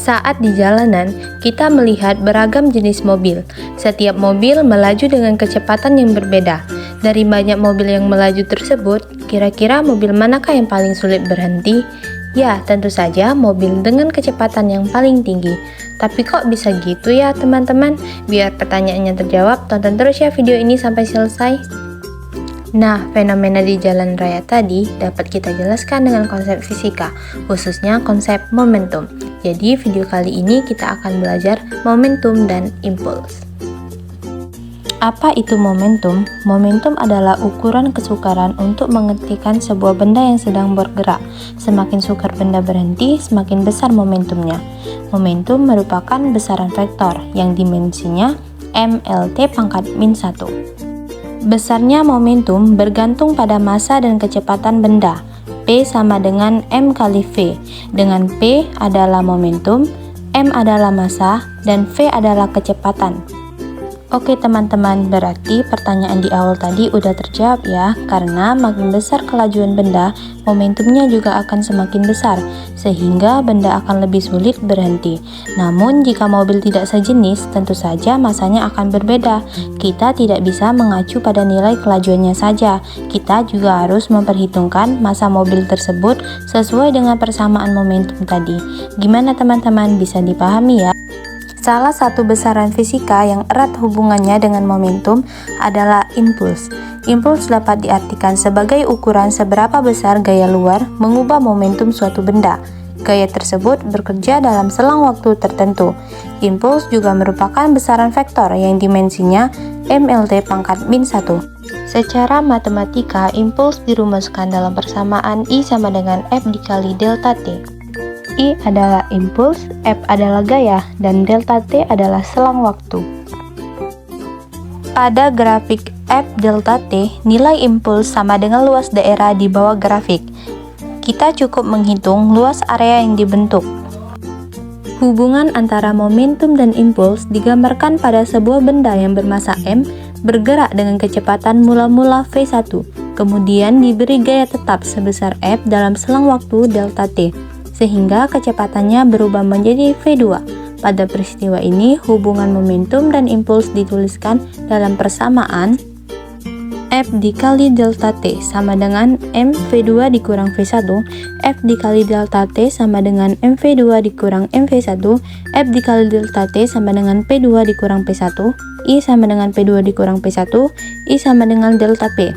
Saat di jalanan, kita melihat beragam jenis mobil. Setiap mobil melaju dengan kecepatan yang berbeda. Dari banyak mobil yang melaju tersebut, kira-kira mobil manakah yang paling sulit berhenti? Ya, tentu saja mobil dengan kecepatan yang paling tinggi. Tapi kok bisa gitu ya teman-teman? Biar pertanyaannya terjawab, tonton terus ya video ini sampai selesai. Nah, fenomena di jalan raya tadi dapat kita jelaskan dengan konsep fisika, khususnya konsep momentum. Jadi, video kali ini kita akan belajar momentum dan impuls. Apa itu momentum? Momentum adalah ukuran kesukaran untuk menghentikan sebuah benda yang sedang bergerak. Semakin sukar benda berhenti, semakin besar momentumnya. Momentum merupakan besaran vektor yang dimensinya mLt pangkat min 1. Besarnya momentum bergantung pada massa dan kecepatan benda. P sama dengan M kali V, dengan P adalah momentum, M adalah massa, dan V adalah kecepatan. Oke teman-teman, berarti pertanyaan di awal tadi udah terjawab ya, karena makin besar kelajuan benda, momentumnya juga akan semakin besar, sehingga benda akan lebih sulit berhenti. Namun jika mobil tidak sejenis, tentu saja masanya akan berbeda. Kita tidak bisa mengacu pada nilai kelajuannya saja, kita juga harus memperhitungkan massa mobil tersebut sesuai dengan persamaan momentum tadi. Gimana teman-teman, bisa dipahami ya? Salah satu besaran fisika yang erat hubungannya dengan momentum adalah impuls. Impuls dapat diartikan sebagai ukuran seberapa besar gaya luar mengubah momentum suatu benda. Gaya tersebut bekerja dalam selang waktu tertentu. Impuls juga merupakan besaran vektor yang dimensinya mLt pangkat min 1. Secara matematika, impuls dirumuskan dalam persamaan I sama dengan F dikali delta T. I adalah impuls, F adalah gaya, dan delta T adalah selang waktu. Pada grafik F delta T, nilai impuls sama dengan luas daerah di bawah grafik. Kita cukup menghitung luas area yang dibentuk. Hubungan antara momentum dan impuls digambarkan pada sebuah benda yang bermassa M bergerak dengan kecepatan mula-mula V1, kemudian diberi gaya tetap sebesar F dalam selang waktu delta T, sehingga kecepatannya berubah menjadi V2. Pada peristiwa ini, hubungan momentum dan impuls dituliskan dalam persamaan F dikali delta T sama dengan M V2 dikurang V1, F dikali delta T sama dengan MV2 dikurang MV1, F dikali delta T sama dengan P2 dikurang P1, I sama dengan P2 dikurang P1, I sama dengan delta P.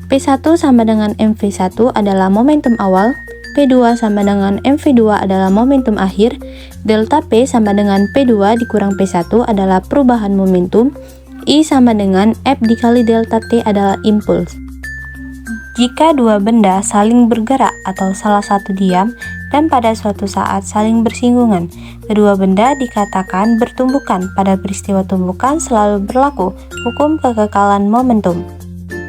P1 sama dengan MV1 adalah momentum awal, P2 sama dengan MV2 adalah momentum akhir, delta P sama dengan P2 dikurang P1 adalah perubahan momentum, I sama dengan F dikali delta T adalah impuls. Jika dua benda saling bergerak atau salah satu diam dan pada suatu saat saling bersinggungan, kedua benda dikatakan bertumbukan. Pada peristiwa tumbukan selalu berlaku hukum kekekalan momentum.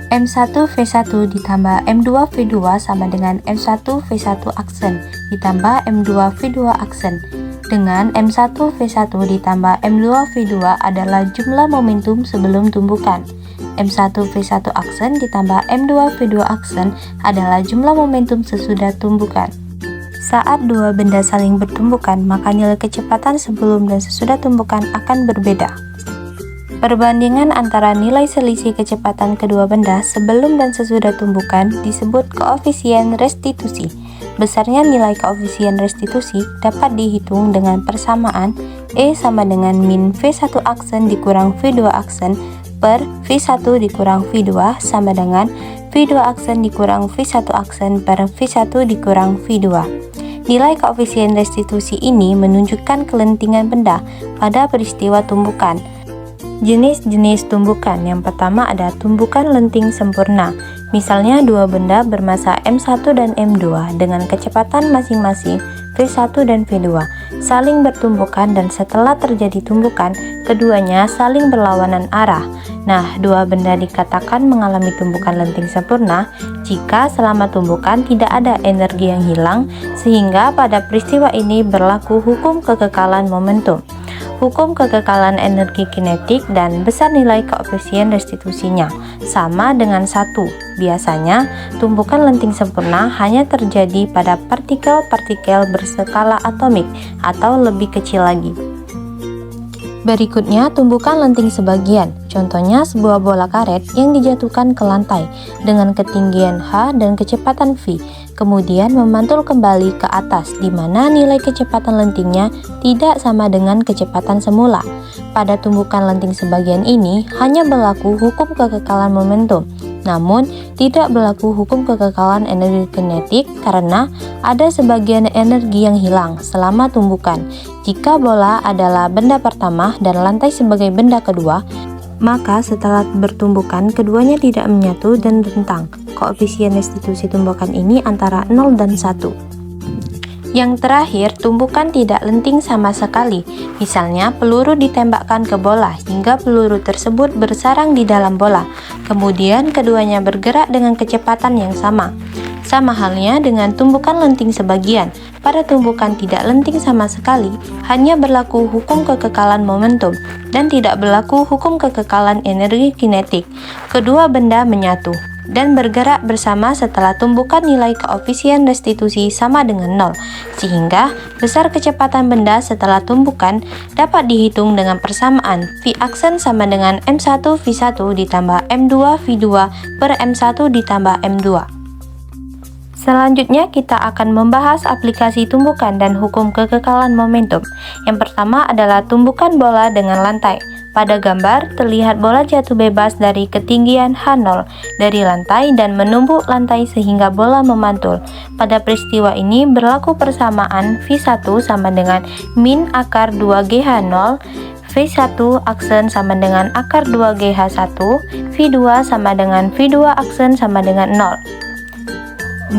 M1 V1 ditambah M2 V2 sama dengan M1 V1 aksen ditambah M2 V2 aksen. Dengan M1 V1 ditambah M2 V2 adalah jumlah momentum sebelum tumbukan. M1 V1 aksen ditambah M2 V2 aksen adalah jumlah momentum sesudah tumbukan. Saat dua benda saling bertumbukan, maka nilai kecepatan sebelum dan sesudah tumbukan akan berbeda. Perbandingan antara nilai selisih kecepatan kedua benda sebelum dan sesudah tumbukan disebut koefisien restitusi. Besarnya nilai koefisien restitusi dapat dihitung dengan persamaan E sama dengan min V1 aksen dikurang V2 aksen per V1 dikurang V2 sama dengan V2 aksen dikurang V1 aksen per V1 dikurang V2. Nilai koefisien restitusi ini menunjukkan kelentingan benda pada peristiwa tumbukan. Jenis-jenis tumbukan yang pertama ada tumbukan lenting sempurna. Misalnya dua benda bermassa M1 dan M2 dengan kecepatan masing-masing V1 dan V2 saling bertumbukan dan setelah terjadi tumbukan, keduanya saling berlawanan arah. Nah, dua benda dikatakan mengalami tumbukan lenting sempurna jika selama tumbukan tidak ada energi yang hilang, sehingga pada peristiwa ini berlaku hukum kekekalan momentum. hukum kekekalan energi kinetik, dan besar nilai koefisien restitusinya, sama dengan 1. Biasanya, tumbukan lenting sempurna hanya terjadi pada partikel-partikel berskala atomik atau lebih kecil lagi. Berikutnya, tumbukan lenting sebagian. Contohnya sebuah bola karet yang dijatuhkan ke lantai dengan ketinggian h dan kecepatan v, kemudian memantul kembali ke atas, di mana nilai kecepatan lentingnya tidak sama dengan kecepatan semula. Pada tumbukan lenting sebagian ini hanya berlaku hukum kekekalan momentum, namun tidak berlaku hukum kekekalan energi kinetik karena ada sebagian energi yang hilang selama tumbukan. Jika bola adalah benda pertama dan lantai sebagai benda kedua, maka setelah bertumbukan keduanya tidak menyatu dan rentang. Koefisien restitusi tumbukan ini antara 0 dan 1. Yang terakhir, tumbukan tidak lenting sama sekali. Misalnya, peluru ditembakkan ke bola hingga peluru tersebut bersarang di dalam bola. Kemudian keduanya bergerak dengan kecepatan yang sama. Sama halnya dengan tumbukan lenting sebagian. Pada tumbukan tidak lenting sama sekali, hanya berlaku hukum kekekalan momentum dan tidak berlaku hukum kekekalan energi kinetik. Kedua benda menyatu dan bergerak bersama setelah tumbukan nilai koefisien restitusi sama dengan 0, sehingga besar kecepatan benda setelah tumbukan dapat dihitung dengan persamaan V aksen sama dengan M1 V1 ditambah M2 V2 per M1 ditambah M2. Selanjutnya kita akan membahas aplikasi tumbukan dan hukum kekekalan momentum. Yang pertama adalah tumbukan bola dengan lantai. Pada gambar terlihat bola jatuh bebas dari ketinggian H0 dari lantai dan menumbuk lantai sehingga bola memantul. Pada peristiwa ini berlaku persamaan V1 sama dengan min akar 2GH0, V1 aksen sama dengan akar 2GH1, V2 sama dengan V2 aksen sama dengan 0.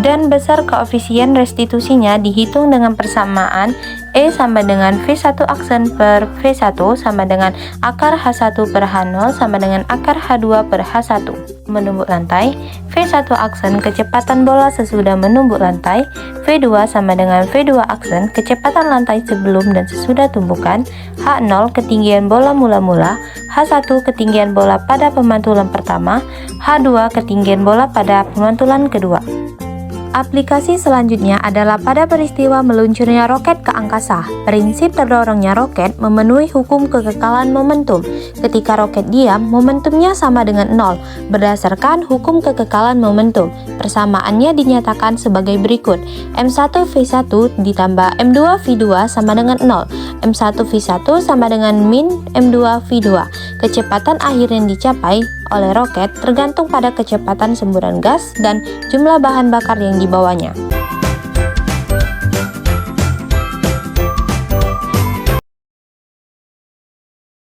Dan besar koefisien restitusinya dihitung dengan persamaan E sama dengan V1 aksen per V1 sama dengan akar H1 per H0 sama dengan akar H2 per H1. Menumbuk lantai, V1 aksen kecepatan bola sesudah menumbuk lantai, V2 sama dengan V2 aksen kecepatan lantai sebelum dan sesudah tumbukan, H0 ketinggian bola mula-mula, H1 ketinggian bola pada pemantulan pertama, H2 ketinggian bola pada pemantulan kedua. Aplikasi selanjutnya adalah pada peristiwa meluncurnya roket ke angkasa. Prinsip terdorongnya roket memenuhi hukum kekekalan momentum. Ketika roket diam, momentumnya sama dengan 0, berdasarkan hukum kekekalan momentum. Persamaannya dinyatakan sebagai berikut. M1 V1 ditambah M2 V2 sama dengan 0. M1 V1 sama dengan min M2 V2. Kecepatan akhir yang dicapai oleh roket tergantung pada kecepatan semburan gas dan jumlah bahan bakar yang dibawanya.